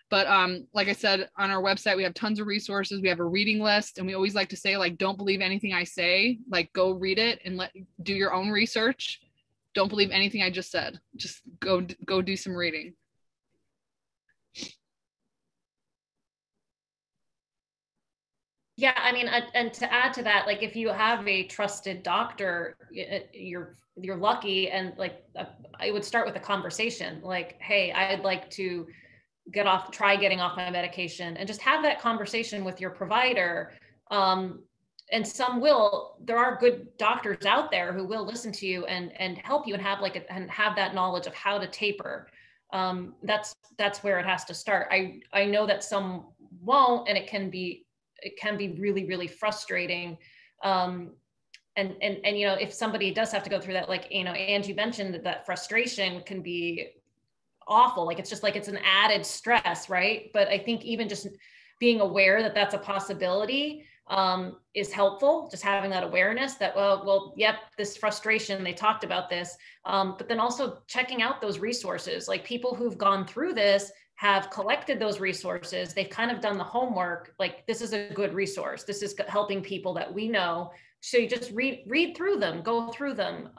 But like I said, on our website, we have tons of resources. We have a reading list, and we always like to say, like, don't believe anything I say. Like, go read it and do your own research. Don't believe anything I just said. Just go do some reading. Yeah, I mean, and to add to that, like if you have a trusted doctor, you're lucky, and like I would start with a conversation, like, hey, I'd like to try getting off my medication, and just have that conversation with your provider. And there are good doctors out there who will listen to you and help you and have that knowledge of how to taper. That's where it has to start. I know that some won't, and it can be really, really frustrating. And if somebody does have to go through that, like, Angie mentioned, that frustration can be awful. Like, it's just like, it's an added stress, right? But I think even just being aware that that's a possibility is helpful. Just having that awareness that, yep, this frustration, they talked about this. But then also checking out those resources, like people who've gone through this have collected those resources. They've kind of done the homework. Like, this is a good resource. This is helping people that we know. So you just read through them, go through them,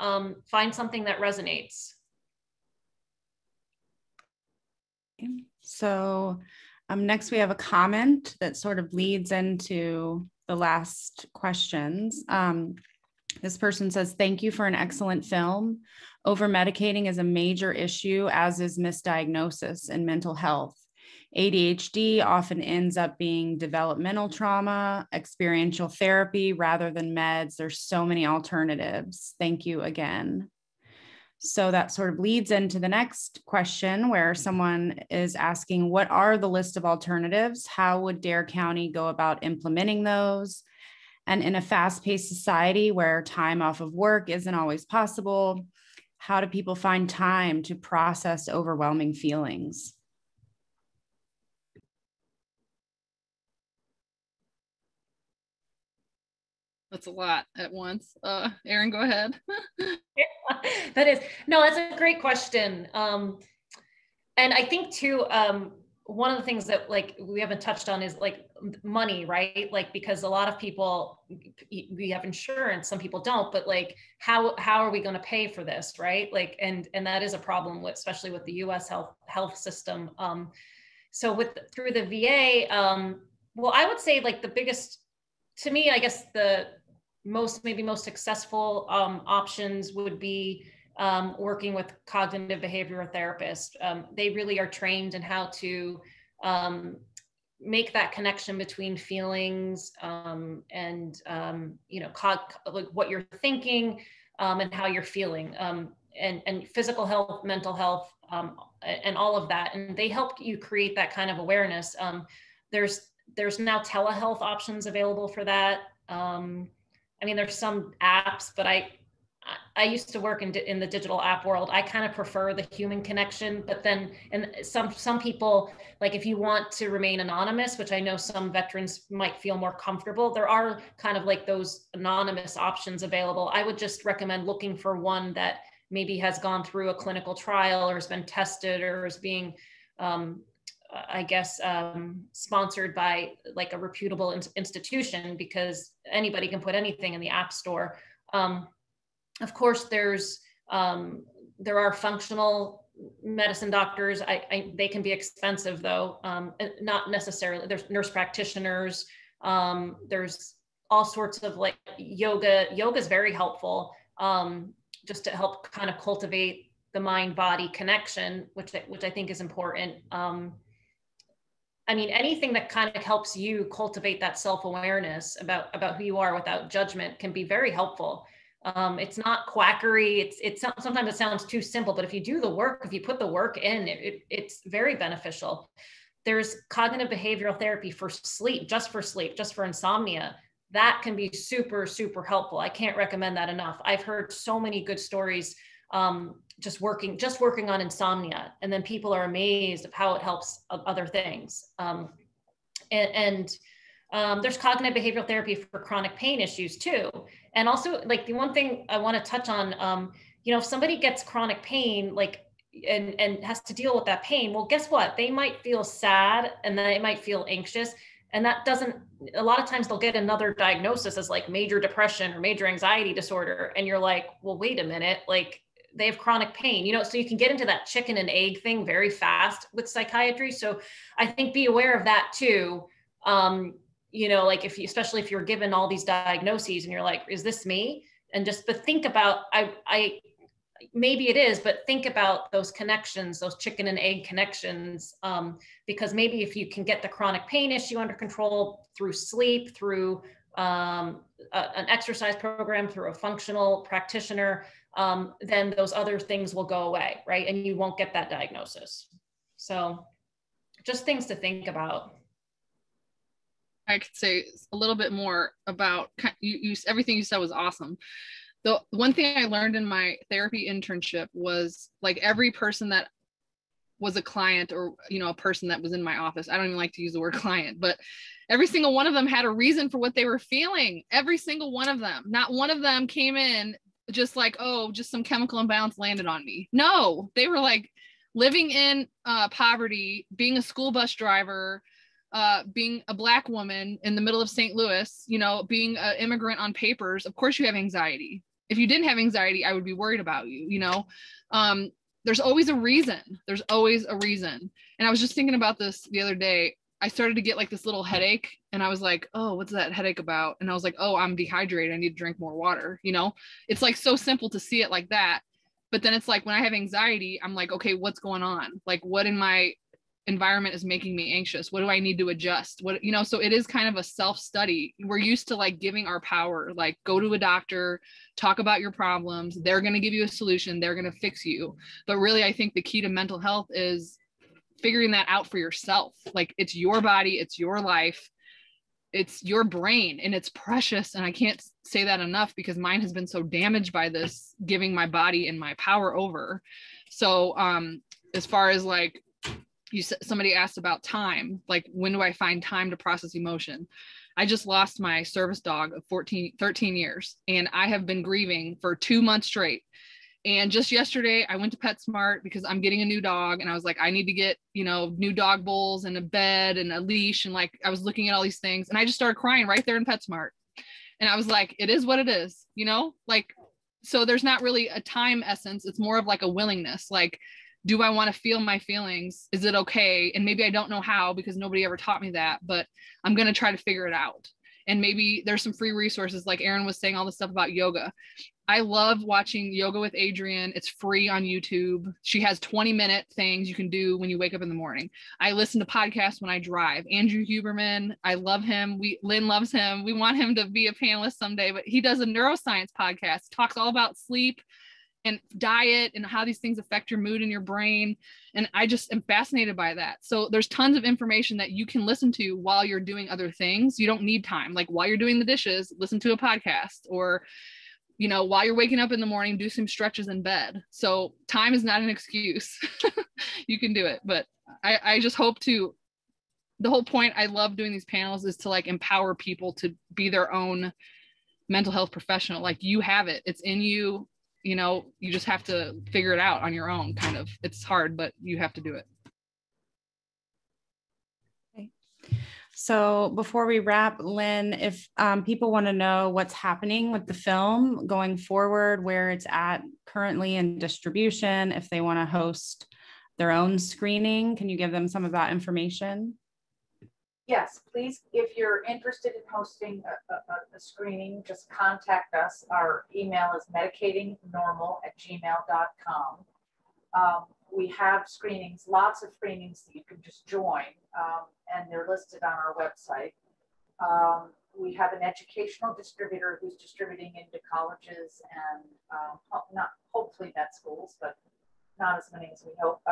find something that resonates. So next we have a comment that sort of leads into the last questions. This person says, thank you for an excellent film. Over-medicating is a major issue, as is misdiagnosis and mental health. ADHD often ends up being developmental trauma, experiential therapy rather than meds. There's so many alternatives. Thank you again. So that sort of leads into the next question, where someone is asking, what are the list of alternatives? How would Dare County go about implementing those? And in a fast-paced society where time off of work isn't always possible, how do people find time to process overwhelming feelings? That's a lot at once. Erin, go ahead. That's a great question. And I think too, one of the things that like we haven't touched on is like money, right? Like, because a lot of people, we have insurance, some people don't, but like, how are we going to pay for this, right? Like, and that is a problem with, especially with the U.S. health system. So through the VA, well, I would say like the biggest, to me, I guess the most successful options would be working with cognitive behavioral therapists. They really are trained in how to make that connection between feelings and like what you're thinking and how you're feeling, and physical health, mental health, and all of that. And they help you create that kind of awareness. There's now telehealth options available for that. I mean, there's some apps, but I used to work in the digital app world. I kind of prefer the human connection, but then, and some people, like if you want to remain anonymous, which I know some veterans might feel more comfortable, there are kind of like those anonymous options available. I would just recommend looking for one that maybe has gone through a clinical trial or has been tested or is being, sponsored by like a reputable institution, because anybody can put anything in the app store. Of course, there are functional medicine doctors. They can be expensive though, not necessarily. There's nurse practitioners. There's all sorts of like yoga. Yoga is very helpful, just to help kind of cultivate the mind-body connection, which I think is important. I mean, anything that kind of helps you cultivate that self-awareness about who you are without judgment can be very helpful. It's not quackery. Sometimes it sounds too simple, but if you do the work, if you put the work in, it's very beneficial. There's cognitive behavioral therapy for sleep, just for insomnia. That can be super, super helpful. I can't recommend that enough. I've heard so many good stories, just working on insomnia, and then people are amazed of how it helps other things. There's cognitive behavioral therapy for chronic pain issues too. And also, like, the one thing I want to touch on, if somebody gets chronic pain, like, and has to deal with that pain, well, guess what? They might feel sad, and then they might feel anxious. And that doesn't, a lot of times they'll get another diagnosis as like major depression or major anxiety disorder. And you're like, well, wait a minute, like, they have chronic pain, so you can get into that chicken and egg thing very fast with psychiatry. So I think be aware of that too. Like especially if you're given all these diagnoses and you're like, is this me? And but think about, maybe it is, but think about those connections, those chicken and egg connections, because maybe if you can get the chronic pain issue under control through sleep, through an exercise program, through a functional practitioner, then those other things will go away, right? And you won't get that diagnosis. So just things to think about. I could say a little bit more about you. Everything you said was awesome. The one thing I learned in my therapy internship was, like, every person that was a client, or, a person that was in my office, I don't even like to use the word client, but every single one of them had a reason for what they were feeling. Every single one of them. Not one of them came in just like, oh, just some chemical imbalance landed on me. No, they were like living in poverty, being a school bus driver, being a Black woman in the middle of St. Louis, being an immigrant on papers. Of course you have anxiety. If you didn't have anxiety, I would be worried about you, There's always a reason. There's always a reason. And I was just thinking about this the other day. I started to get like this little headache, and I was like, oh, what's that headache about? And I was like, oh, I'm dehydrated. I need to drink more water. It's like so simple to see it like that. But then it's like, when I have anxiety, I'm like, okay, what's going on? Like, what in my environment is making me anxious. What do I need to adjust? What, you know, so it is kind of a self-study. We're used to like giving our power, like go to a doctor, talk about your problems. They're going to give you a solution. They're going to fix you. But really, I think the key to mental health is figuring that out for yourself. Like it's your body, it's your life, it's your brain, and it's precious. And I can't say that enough because mine has been so damaged by this giving my body and my power over. So as far as like, somebody asked about time, like when do I find time to process emotion? I just lost my service dog of 13 years, and I have been grieving for 2 months straight. And just yesterday I went to PetSmart because I'm getting a new dog, and I was like, I need to get, you know, new dog bowls and a bed and a leash. And like, I was looking at all these things, and I just started crying right there in PetSmart. And I was like, it is what it is, you know, like, so there's not really a time essence. It's more of like a willingness. Like, do I want to feel my feelings? Is it okay? And maybe I don't know how because nobody ever taught me that, but I'm going to try to figure it out. And maybe there's some free resources, like Erin was saying, all this stuff about yoga. I love watching Yoga with Adrienne. It's free on YouTube. She has 20-minute things you can do when you wake up in the morning. I listen to podcasts when I drive. Andrew Huberman, I love him. Lynn loves him. We want him to be a panelist someday, but he does a neuroscience podcast, talks all about sleep and diet and how these things affect your mood and your brain. And I just am fascinated by that. So there's tons of information that you can listen to while you're doing other things. You don't need time. Like while you're doing the dishes, listen to a podcast, or, you know, while you're waking up in the morning, do some stretches in bed. So time is not an excuse. You can do it. But I just hope to, the whole point I love doing these panels is to like empower people to be their own mental health professional. Like you have it, it's in you. You know, you just have to figure it out on your own, kind of. It's hard, but you have to do it. Okay. So before we wrap, Lynn, if people want to know what's happening with the film going forward, where it's at currently in distribution, if they want to host their own screening, can you give them some of that information? Yes, please, if you're interested in hosting a screening, just contact us. Our email is medicatingnormal@gmail.com. We have screenings, lots of screenings that you can just join, and they're listed on our website. We have an educational distributor who's distributing into colleges and not hopefully med schools, but not as many as we hope,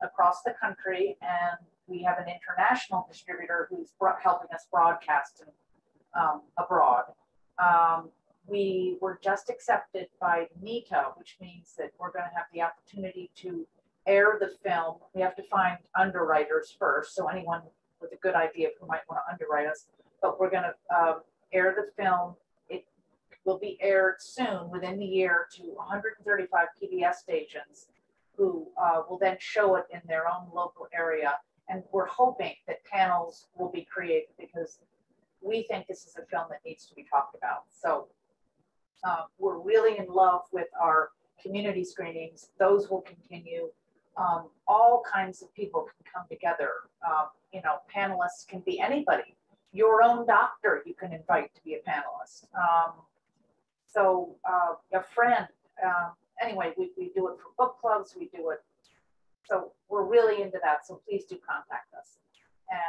across the country. And we have an international distributor who's helping us broadcast abroad. We were just accepted by NITA, which means that we're going to have the opportunity to air the film. We have to find underwriters first, so anyone with a good idea of who might want to underwrite us. But we're going to air the film. It will be aired soon, within the year, to 135 PBS stations who will then show it in their own local area. And we're hoping that panels will be created because we think this is a film that needs to be talked about. So we're really in love with our community screenings. Those will continue. All kinds of people can come together. You know, panelists can be anybody. Your own doctor you can invite to be a panelist. So a friend. Anyway, we do it for book clubs. We do it. So we're really into that. So please do contact us. And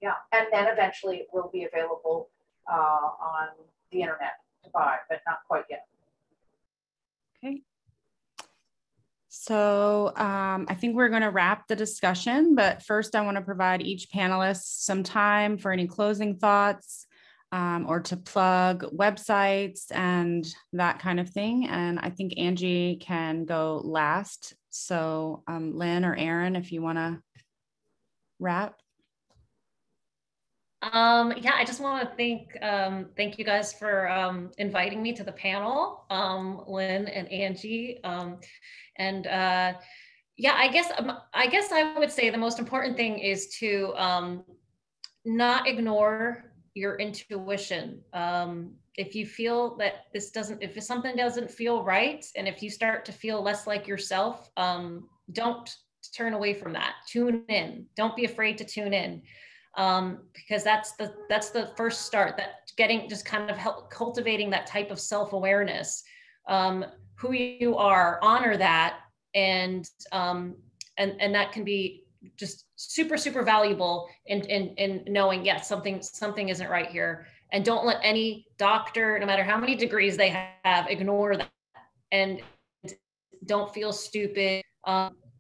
yeah, and then eventually it will be available on the internet to buy, but not quite yet. Okay. So I think we're going to wrap the discussion, but first I want to provide each panelist some time for any closing thoughts or to plug websites and that kind of thing. And I think Angie can go last. So Lynn or Erin, if you want to wrap. Yeah, I just want to thank you guys for inviting me to the panel, Lynn and Angie. Yeah, I guess I would say the most important thing is to not ignore your intuition. If you feel that if something doesn't feel right, and if you start to feel less like yourself, don't turn away from that. Tune in. Don't be afraid to tune in. Because that's the first start, that just kind of cultivating that type of self-awareness, who you are, honor that. And that can be just super, super valuable in knowing, yes, something isn't right here. And don't let any doctor, no matter how many degrees they have, ignore that. And don't feel stupid.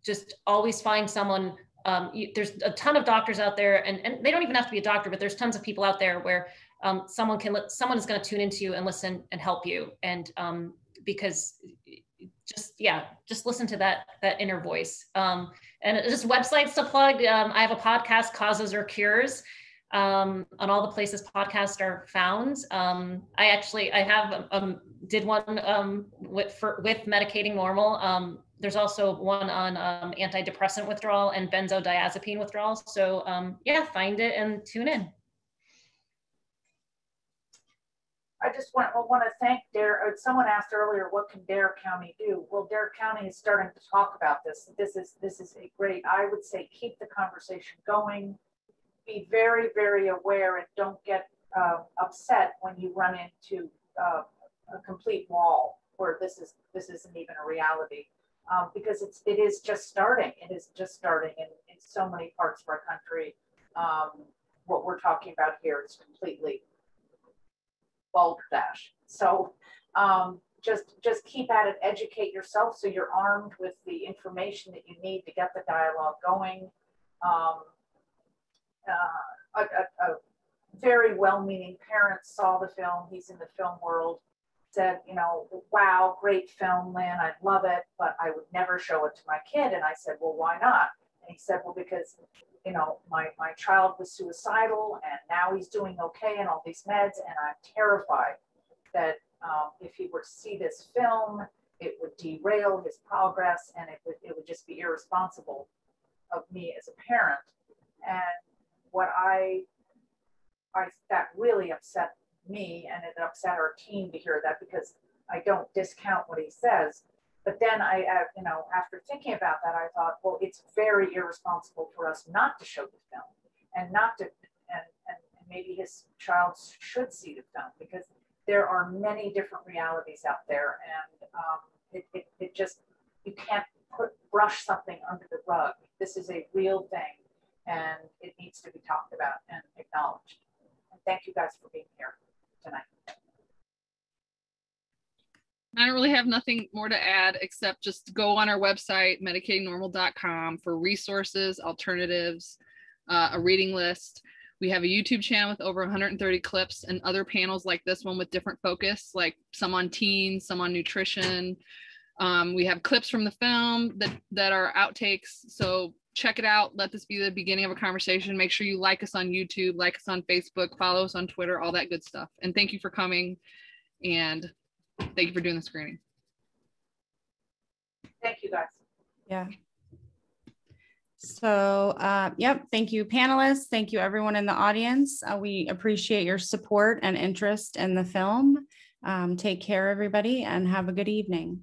Just always find someone. There's a ton of doctors out there, and they don't even have to be a doctor, but there's tons of people out there where someone is going to tune into you and listen and help you. And because just listen to that inner voice. And just websites to plug. I have a podcast, Causes or Cures, on all the places podcasts are found. I did one with Medicating Normal. There's also one on antidepressant withdrawal and benzodiazepine withdrawal. So find it and tune in. I just want to thank Dare. Someone asked earlier, what can Dare County do? Well, Dare County is starting to talk about this. This is a great, I would say, keep the conversation going. Be very, very aware and don't get upset when you run into a complete wall where this isn't even a reality, because it is just starting. It is just starting in so many parts of our country. What we're talking about here is completely balderdash. So just keep at it, educate yourself so you're armed with the information that you need to get the dialogue going. A very well-meaning parent saw the film. He's in the film world, said, wow, great film, Lynn, I love it, but I would never show it to my kid. And I said, well, why not? And he said, well, because my child was suicidal and now he's doing okay and all these meds, and I'm terrified that if he were to see this film, it would derail his progress, and it would just be irresponsible of me as a parent. And what that really upset me, and it upset our team to hear that, because I don't discount what he says. But then after thinking about that, I thought, well, it's very irresponsible for us not to show the film, and not to, and maybe his child should see the film, because there are many different realities out there, and it just, you can't brush something under the rug. This is a real thing, and it needs to be talked about and acknowledged. And thank you guys for being here tonight. I don't really have nothing more to add, except just go on our website, medicatingnormal.com, for resources, alternatives, a reading list. We have a YouTube channel with over 130 clips and other panels like this one with different focus, like some on teens, some on nutrition. We have clips from the film that are outtakes. So check it out. Let this be the beginning of a conversation. Make sure you like us on YouTube, like us on Facebook, follow us on Twitter, all that good stuff. And thank you for coming. And thank you for doing the screening. Thank you, guys. Yeah. So, thank you, panelists. Thank you, everyone in the audience. We appreciate your support and interest in the film. Take care, everybody, and have a good evening.